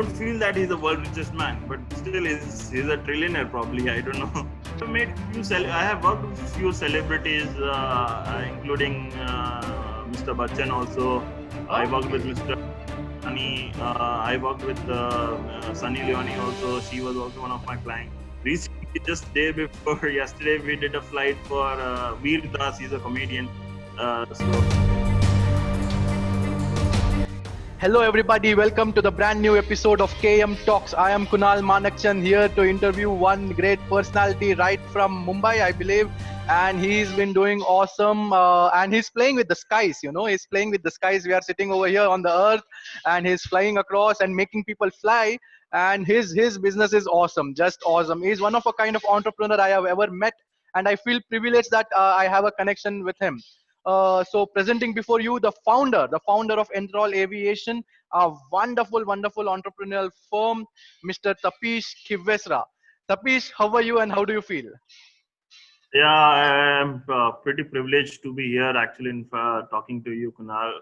don't feel that he's the world's richest man, but still he's a trillionaire probably. I don't know. I have worked with few celebrities, including Mr. Bachchan also. I worked with Mr. Sunny. I worked with Sunny Leone also. She was also one of my clients. Recently, just day before yesterday, we did a flight for Veer Das. He's a comedian. Hello everybody, welcome to the brand new episode of KM Talks. I am Kunal Manakchan here to interview one great personality right from Mumbai, I believe. And he's been doing awesome and he's playing with the skies, he's playing with the skies. We are sitting over here on the earth and he's flying across and making people fly. And his business is awesome, just awesome. He's one of a kind of entrepreneur I have ever met. And I feel privileged that I have a connection with him. So presenting before you the founder of Entrol Aviation, a wonderful entrepreneurial firm, Mr. Tapish Khivesra. Tapish, how are you and how do you feel? Yeah, I am pretty privileged to be here actually talking to you, Kunal.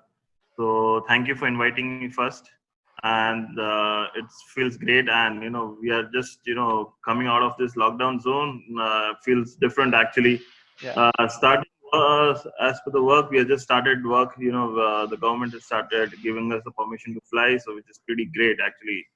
So thank you for inviting me first. And it feels great. And, we are just, coming out of this lockdown zone. Feels different actually. Yeah. Starting as per the work, we have just started work. The government has started giving us the permission to fly. So which is pretty great actually.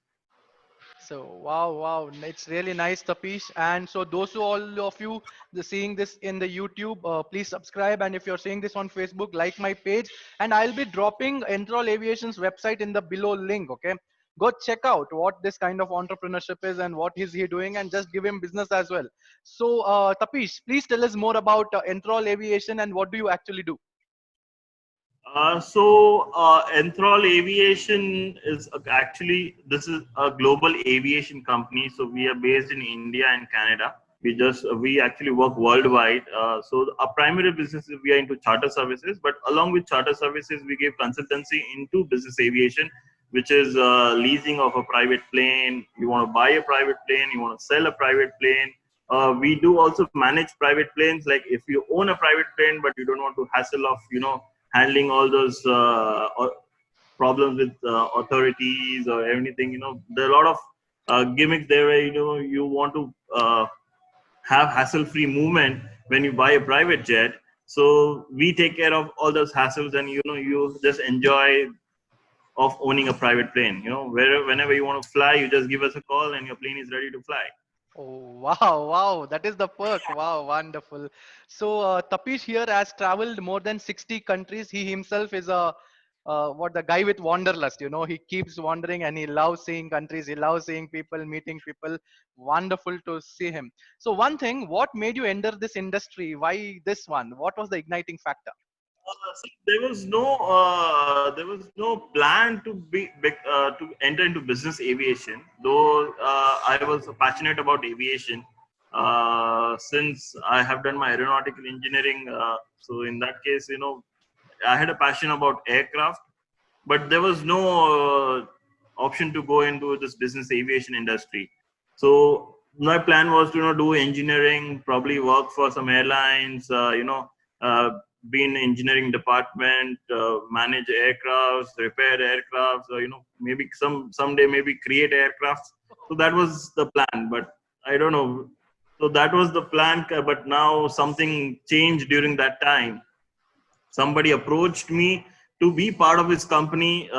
So wow, it's really nice, Tapish. And so those who all of you seeing this in the YouTube, please subscribe. And if you're seeing this on Facebook, like my page. And I'll be dropping Entrol Aviation's website in the below link. Okay, go check out what this kind of entrepreneurship is and what is he doing, and just give him business as well. So Tapish, please tell us more about Entrol Aviation and what do you actually do. Enthrall Aviation is this is a global aviation company. So we are based in India and Canada. We actually work worldwide. So our primary business is we are into charter services, but along with charter services, we give consultancy into business aviation, which is leasing of a private plane. You want to buy a private plane, you want to sell a private plane. We do also manage private planes. Like if you own a private plane, but you don't want to hassle of, handling all those problems with authorities or anything. There are a lot of gimmicks there where you want to have hassle-free movement when you buy a private jet. So we take care of all those hassles, and you just enjoy of owning a private plane. Whenever you want to fly, you just give us a call, and your plane is ready to fly. Oh, wow, that is the perk. Wow, wonderful. So, Tapish here has traveled more than 60 countries. He himself is the guy with wanderlust. He keeps wandering and he loves seeing countries. He loves seeing people, meeting people. Wonderful to see him. So, one thing, what made you enter this industry? Why this one? What was the igniting factor? There was no plan to enter into business aviation. Though I was passionate about aviation since I have done my aeronautical engineering. So in that case, I had a passion about aircraft, but there was no option to go into this business aviation industry. So my plan was to do engineering, probably work for some airlines, uh, be in engineering department, manage aircrafts, repair aircrafts, or maybe someday maybe create aircrafts. So that was the plan, but I don't know. So that was the plan, but now something changed during that time. Somebody approached me to be part of his company.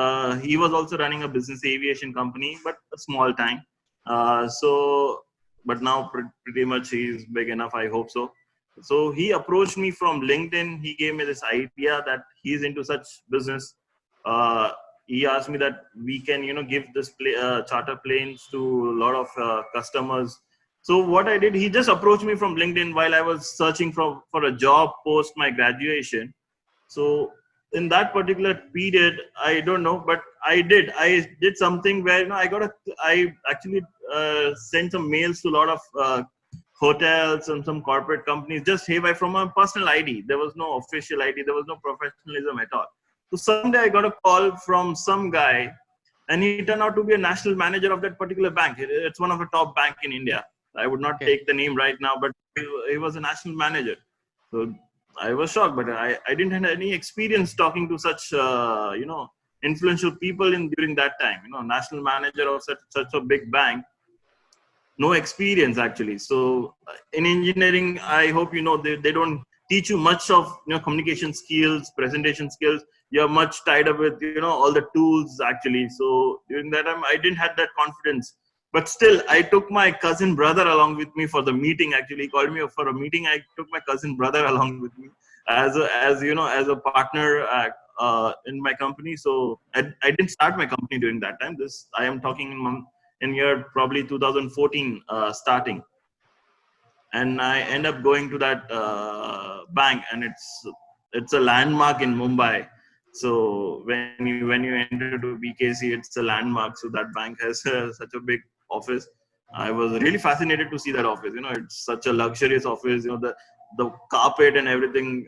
He was also running a business aviation company, but a small time. But now pretty much he's big enough, I hope so. So he approached me from LinkedIn. He gave me this idea that he's into such business. He asked me that we can, give this charter planes to a lot of customers. So what I did, he just approached me from LinkedIn while I was searching for a job post my graduation. So in that particular period, I don't know, but I did something where I actually sent some mails to a lot of hotels and some corporate companies, just hey, by from a personal ID. There was no official ID. There was no professionalism at all. So someday I got a call from some guy, and he turned out to be a national manager of that particular bank. It's one of the top bank in India. I would not take the name right now, but he was a national manager. So I was shocked, but I didn't have any experience talking to such, influential people during that time. National manager of such a big bank, no experience actually. So in engineering, I hope they don't teach you much of communication skills, presentation skills. You're much tied up with all the tools actually. So during that time, I didn't have that confidence. But still, I took my cousin brother along with me for the meeting. Actually, he called me up for a meeting. I took my cousin brother along with me as a partner in my company. So I didn't start my company during that time. This I am talking in year probably 2014 starting, and I end up going to that bank, and it's a landmark in Mumbai. So when you enter to BKC, it's a landmark. So that bank has such a big office. I was really fascinated to see that office. It's such a luxurious office. The carpet and everything.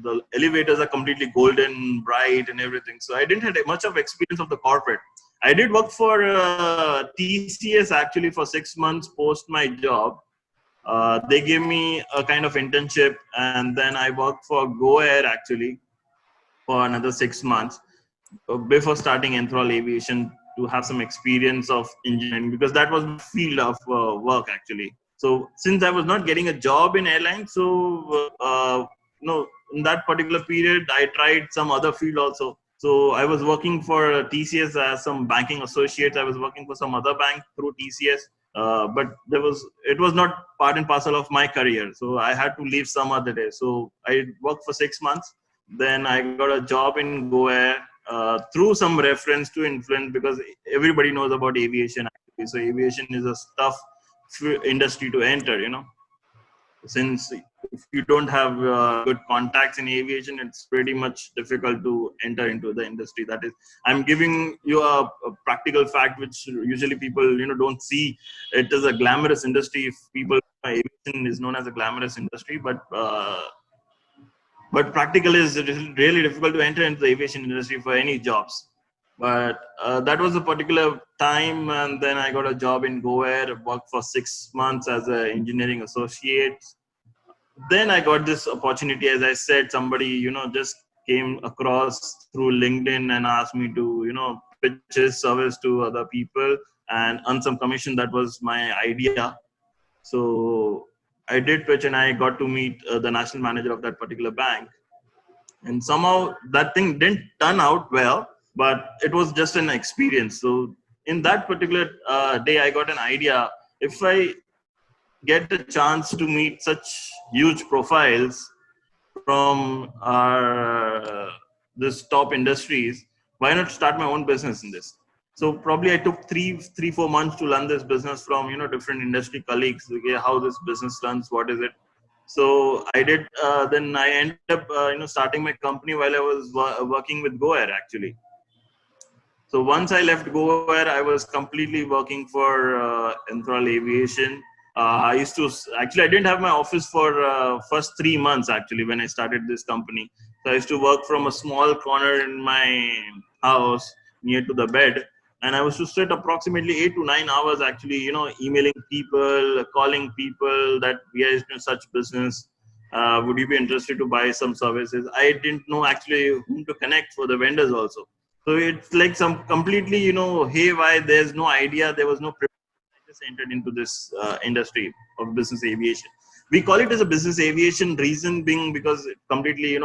The elevators are completely golden, bright, and everything. So I didn't have much of experience of the corporate. I did work for TCS actually for 6 months post my job. They gave me a kind of internship, and then I worked for GoAir actually for another 6 months before starting Enthrall Aviation to have some experience of engineering, because that was my field of work actually. So since I was not getting a job in airlines, so in that particular period, I tried some other field also. So I was working for TCS as some banking associate. I was working for some other bank through TCS. But it was not part and parcel of my career. So I had to leave some other day. So I worked for 6 months. Then I got a job in GoAir through some reference to influence, because everybody knows about aviation. Actually. So aviation is a tough industry to enter, since if you don't have good contacts in aviation, it's pretty much difficult to enter into the industry. That is, I'm giving you a practical fact which usually people don't see. It is a glamorous industry. If people, aviation is known as a glamorous industry, but practical is really difficult to enter into the aviation industry for any jobs. But that was a particular time, and then I got a job in GoAir, worked for 6 months as an engineering associate. Then I got this opportunity. As I said, somebody just came across through LinkedIn and asked me to pitch his service to other people and earn some commission. That was my idea. So I did pitch, and I got to meet the national manager of that particular bank. And somehow that thing didn't turn out well, but it was just an experience. So in that particular day, I got an idea. If I get the chance to meet such huge profiles from this top industries, why not start my own business in this? So probably I took 4 months to learn this business from different industry colleagues. Okay, how this business runs, what is it? So I did. Then I ended up starting my company while I was working with GoAir actually. So once I left GoAir, I was completely working for Enthrall Aviation. I used to I didn't have my office for first 3 months actually when I started this company. So I used to work from a small corner in my house near to the bed, and I was to sit approximately 8 to 9 hours actually, emailing people, calling people that we are in such business. Would you be interested to buy some services? I didn't know actually whom to connect for the vendors also. So it's like some completely, hey, why there's no idea, there was no entered into this industry of business aviation. We call it as a business aviation, reason being because it completely,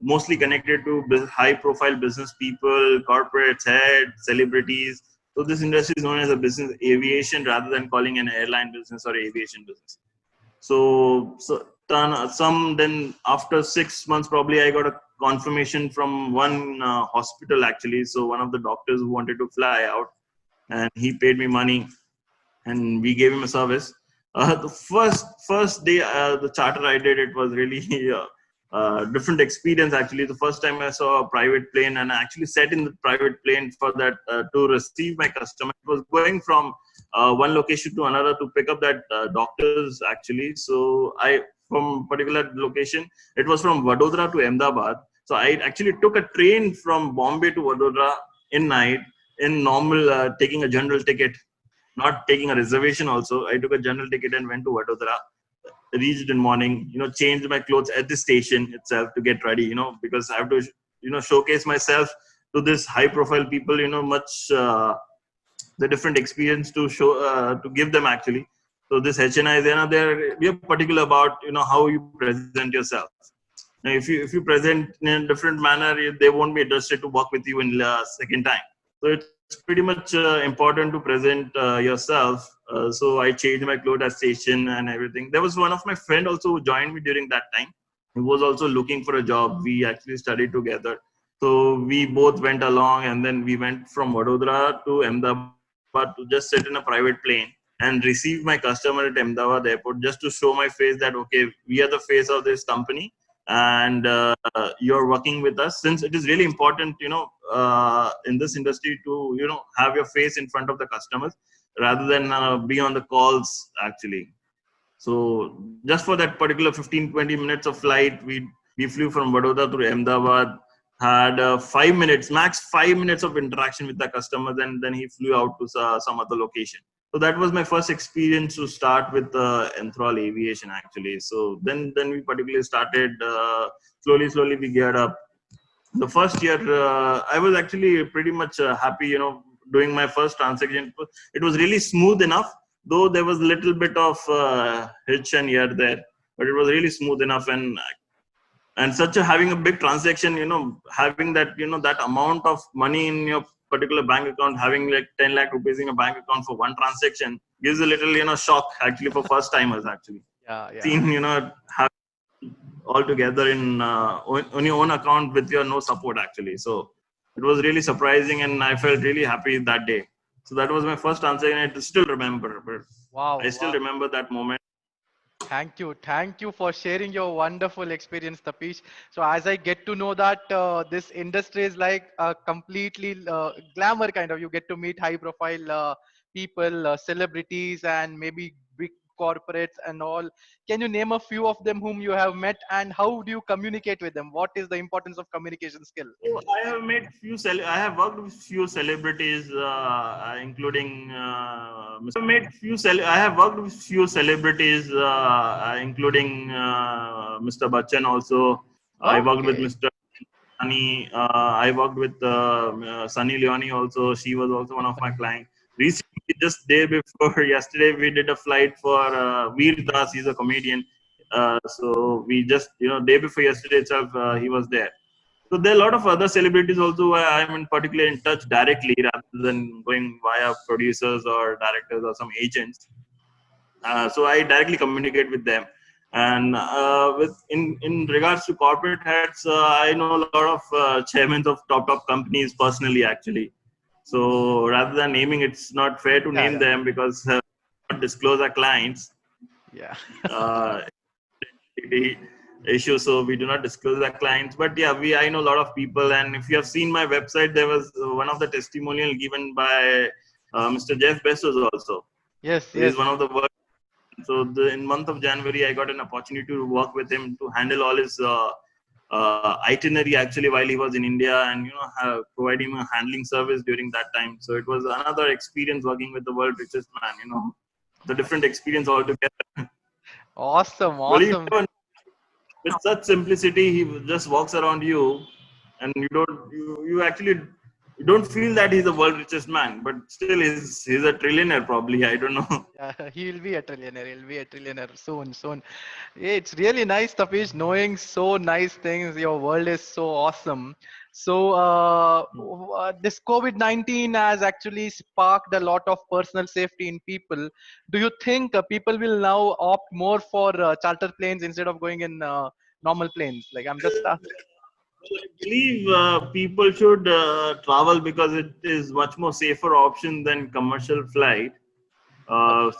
mostly connected to high profile business people, corporates, heads, celebrities. So this industry is known as a business aviation rather than calling an airline business or aviation business. So then after 6 months, probably I got a confirmation from one hospital actually. So one of the doctors who wanted to fly out, and he paid me money, and we gave him a service. The first day, the charter I did, it was really different experience actually. The first time I saw a private plane, and I actually sat in the private plane for that to receive my customer. It was going from one location to another to pick up that doctors actually. So from particular location, it was from Vadodara to Ahmedabad. So I actually took a train from Bombay to Vadodara in night, in normal, taking a general ticket, not taking a reservation also. I took a general ticket and went to Vadodara, reached in morning, changed my clothes at the station itself to get ready, because I have to, showcase myself to this high profile people, much the different experience to show to give them actually. So this HNI, we are particular about how you present yourself. Now, if you present in a different manner, they won't be interested to work with you in second time. So it's pretty much important to present yourself. So I changed my clothes station and everything. There was one of my friend also who joined me during that time. He was also looking for a job. We actually studied together. So we both went along, and then we went from Vadodara to Ahmedabad to just sit in a private plane and receive my customer at Ahmedabad airport, just to show my face that, okay, we are the face of this company, and you're working with us, since it is really important, in this industry to, have your face in front of the customers rather than be on the calls actually. So just for that particular 15-20 minutes of flight, we flew from Vadodara to Ahmedabad, had 5 minutes, max 5 minutes of interaction with the customers, and then he flew out to some other location. So that was my first experience to start with Enthrall Aviation actually. So then we particularly started, slowly we geared up. The first year, I was actually pretty much happy, doing my first transaction. It was really smooth enough, though there was a little bit of hitch and here there, but it was really smooth enough. And such a having a big transaction, having that, that amount of money in your particular bank account, having like 10 lakh rupees in a bank account for one transaction gives a little, shock actually for first timers actually. Yeah. Seen, have all together in on your own account with your no support actually. So it was really surprising, and I felt really happy that day. So that was my first transaction. I still remember, but Wow. I still remember that moment. Thank you for sharing your wonderful experience, Tapish. So as I get to know that this industry is like a completely glamour kind of, you get to meet high profile people, celebrities, and maybe big corporates and all. Can you name a few of them whom you have met, and how do you communicate with them? What is the importance of communication skill? So I have met I have worked with few celebrities, including I have worked with few celebrities, including Mr. Bachchan also. I worked with Okay. Mr. Sunny. I worked with Sunny Leone also. She was also one of my clients. Recently, just day before yesterday, we did a flight for Veer Das. He's a comedian. So we just, day before yesterday itself, he was there. So there are a lot of other celebrities also where I'm in particular in touch directly rather than going via producers or directors or some agents. So I directly communicate with them. And with in regards to corporate heads, I know a lot of chairmen of top companies personally actually. So rather than naming, it's not fair to name Yeah. them because not disclose our clients. Yeah. Uh, issue, so we do not disclose our clients. But yeah, I know a lot of people, and if you have seen my website, there was one of the testimonial given by Mr. Jeff Bezos also. Yes. So he's Yes. one of the world. So in month of January, I got an opportunity to work with him to handle all his itinerary actually while he was in India, and provide him a handling service during that time. So it was another experience working with the world richest man. The different experience altogether. Awesome. Well, you Awesome. never, with such simplicity, he just walks around you, and you actually you don't feel that he's the world richest man, but still he's a trillionaire probably. I don't know. Yeah, he will be a trillionaire. He'll be a trillionaire soon, soon. It's really nice, Tapish, knowing so nice things. Your world is so awesome. So, this COVID-19 has actually sparked a lot of personal safety in people. Do you think people will now opt more for charter planes instead of going in normal planes? Like, I'm just Well, I believe people should travel because it is much more safer option than commercial flight.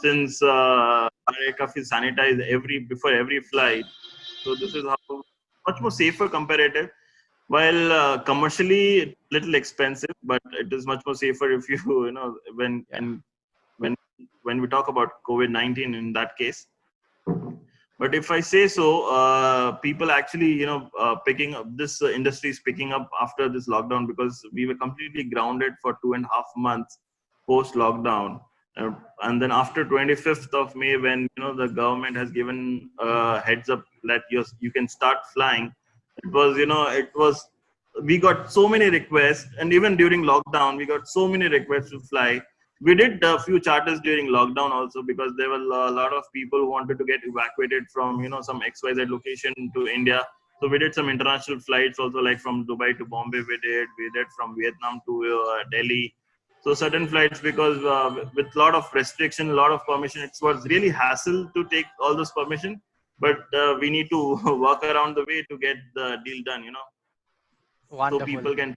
Since our aircraft is sanitized before every flight, so this is how much more safer comparative. While commercially it's little expensive, but it is much more safer if you yeah. when when we talk about COVID-19 in that case. But if I say so, people actually, picking up this industry is picking up after this lockdown because we were completely grounded for 2.5 months post lockdown. And then after 25th of May, when the government has given heads up that you can start flying, it was we got so many requests, and even during lockdown, we got so many requests to fly. We did a few charters during lockdown also, because there were a lot of people who wanted to get evacuated from, some XYZ location to India. So we did some international flights also, like from Dubai to Bombay. We did from Vietnam to Delhi. So certain flights, because with a lot of restriction, a lot of permission, it was really hassle to take all this permission. But we need to work around the way to get the deal done. So Wonderful. people can.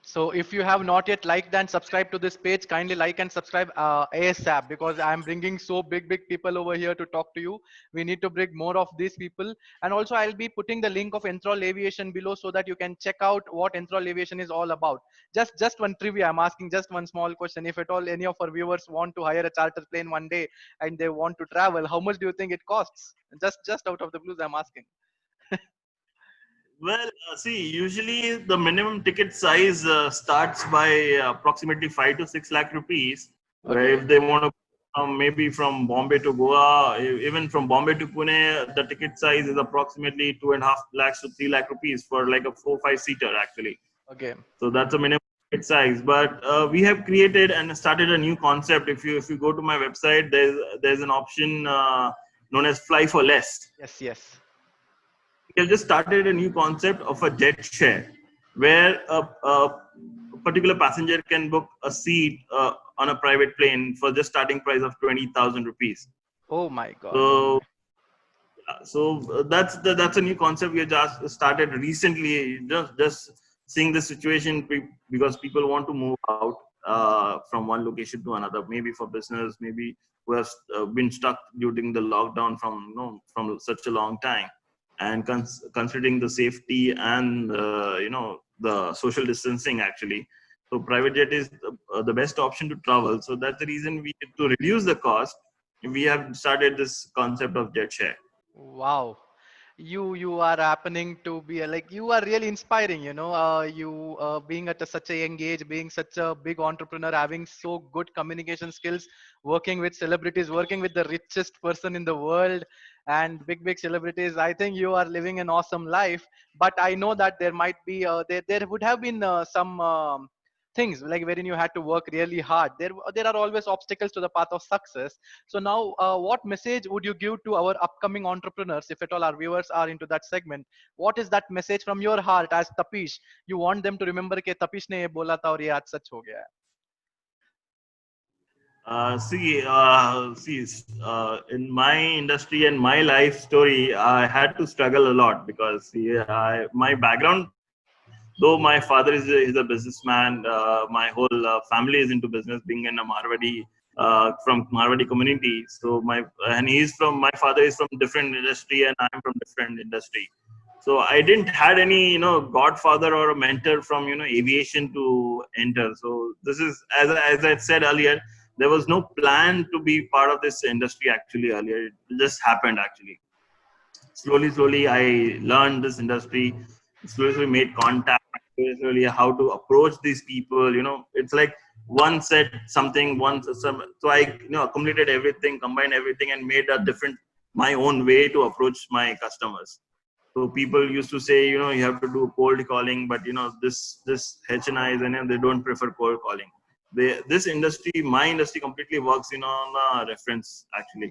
So if you have not yet liked and subscribed to this page, kindly like and subscribe ASAP, because I'm bringing so big people over here to talk to you. We need to bring more of these people. And also I'll be putting the link of Enthrall Aviation below so that you can check out what Enthrall Aviation is all about. Just one trivia. I'm asking just one small question. If at all any of our viewers want to hire a charter plane one day and they want to travel, how much do you think it costs? Just out of the blues, I'm asking. Well, see, usually the minimum ticket size starts by approximately 5 to 6 lakh rupees. Where Okay. if they want to maybe from Bombay to Goa, even from Bombay to Pune, the ticket size is approximately 2.5 lakhs to 3 lakh rupees for like a 4-5 seater actually. Okay. So that's a minimum ticket size. But we have created and started a new concept. If you go to my website, there's an option known as Fly for Less. Yes. We have just started a new concept of a jet share, where a particular passenger can book a seat on a private plane for just starting price of 20,000 rupees. Oh my God. So, that's a new concept we just started recently. Just seeing the situation, because people want to move out from one location to another, maybe for business, maybe who have been stuck during the lockdown from such a long time, and considering the safety and the social distancing actually. So private jet is the best option to travel. So that's the reason to reduce the cost, we have started this concept of jet share. Wow. You are happening to be like, you are really inspiring, you being at such a young age, being such a big entrepreneur, having so good communication skills, working with celebrities, working with the richest person in the world, and big celebrities. I think you are living an awesome life. But I know that there might be there would have been some things like wherein you had to work really hard. There are always obstacles to the path of success. So now, what message would you give to our upcoming entrepreneurs, if at all our viewers are into that segment? What is that message from your heart as Tapish? You want them to remember कि Tapish ने ये बोला था और ये आज सच हो गया है. In my industry and my life story, I had to struggle a lot, because my background, though my father is a businessman, my whole family is into business, being in a Marwadi, from Marwadi community. So my father is from different industry, and I'm from different industry. So I didn't had any godfather or a mentor from aviation to enter. So this is, as I said earlier, there was no plan to be part of this industry actually earlier. It just happened actually. Slowly I learned this industry. Slowly made contact. Slowly how to approach these people. It's like one said something, so I accumulated everything, combined everything, and made a different my own way to approach my customers. So people used to say, you have to do cold calling, but this HNIs, and they don't prefer cold calling. My industry completely works on a reference actually.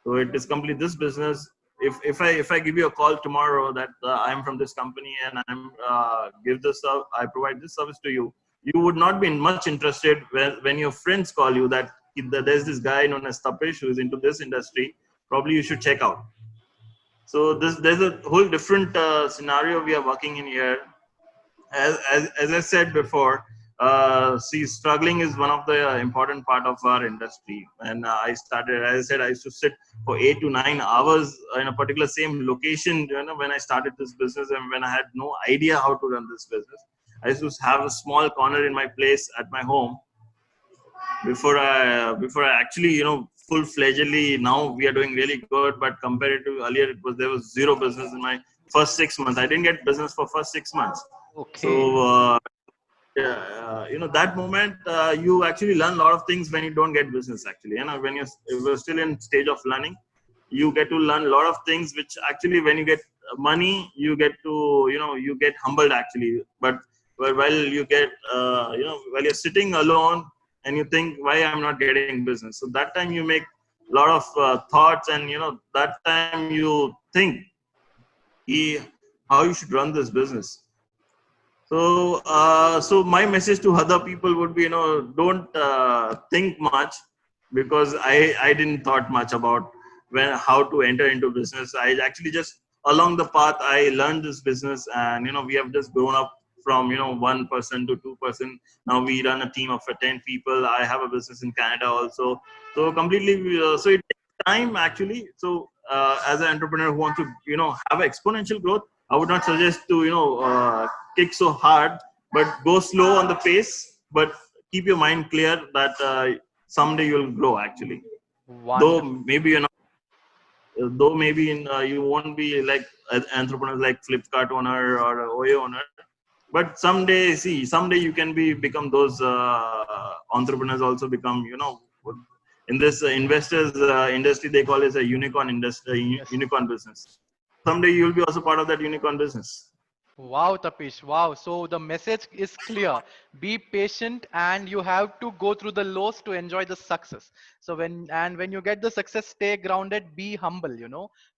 So it is complete this business. If I give you a call tomorrow that I'm from this company and I provide this service to you, you would not be much interested when your friends call you that there's this guy known as Tapish who is into this industry. Probably you should check out. So there's a whole different scenario we are working in here. As I said before, struggling is one of the important part of our industry. And I started, as I said, I used to sit for 8 to 9 hours in a particular same location. When I started this business, and when I had no idea how to run this business, I used to have a small corner in my place at my home. Before I actually full-fledgedly, now we are doing really good, but compared to earlier, there was zero business in my first 6 months. I didn't get business for first 6 months. Okay. So that moment, you actually learn a lot of things when you don't get business actually. When you're still in stage of learning, you get to learn a lot of things which actually when you get money, you get to, you get humbled actually. But while you get, while you're sitting alone and you think, why I'm not getting business? So that time you make a lot of thoughts, and that time you think how you should run this business. So my message to other people would be, don't think much, because I didn't thought much about how to enter into business. I actually just along the path I learned this business, and we have just grown up from 1% to 2%. Now we run a team of 10 people. I have a business in Canada also. So completely, so it takes time actually. So as an entrepreneur who wants to have exponential growth, I would not suggest to kick so hard, but go slow on the pace. But keep your mind clear that someday you'll grow actually. Though Wonderful. maybe you won't be like entrepreneurs like Flipkart owner or Oyo owner, but someday you can become those entrepreneurs. Also become in this investors industry, they call it a unicorn industry, Yes. unicorn business. Someday you'll be also part of that unicorn business. Wow, Tapish. Wow. So the message is clear. Be patient, and you have to go through the lows to enjoy the success. So when you get the success, stay grounded, be humble.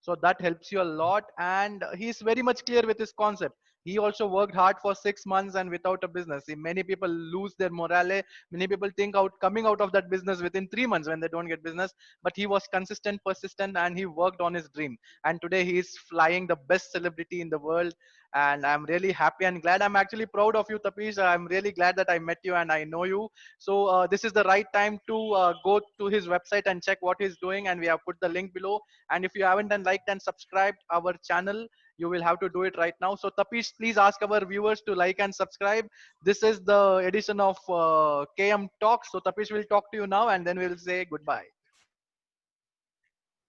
So that helps you a lot. And he's very much clear with his concept. He also worked hard for 6 months and without a business. Many people lose their morale. Many people think out coming out of that business within 3 months when they don't get business. But he was consistent, persistent, and he worked on his dream. And today he is flying the best celebrity in the world, and I'm really happy and glad. I'm actually proud of you, Tapish. I'm really glad that I met you and I know you. So this is the right time to go to his website and check what he's doing, and we have put the link below. And if you haven't done liked and subscribed our channel, you will have to do it right now. So Tapish, please ask our viewers to like and subscribe. This is the edition of KM Talks. So Tapish will talk to you now, and then we'll say goodbye.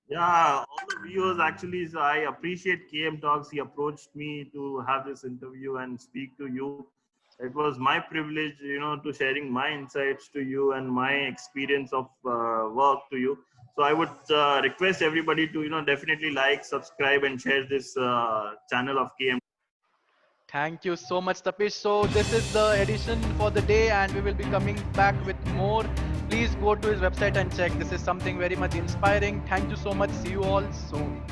Yeah, all the viewers actually, so I appreciate KM Talks. He approached me to have this interview and speak to you. It was my privilege, to sharing my insights to you and my experience of work to you. So I would request everybody to, definitely like, subscribe, and share this channel of KM. Thank you so much, Tapish. So this is the edition for the day, and we will be coming back with more. Please go to his website and check. This is something very much inspiring. Thank you so much. See you all soon.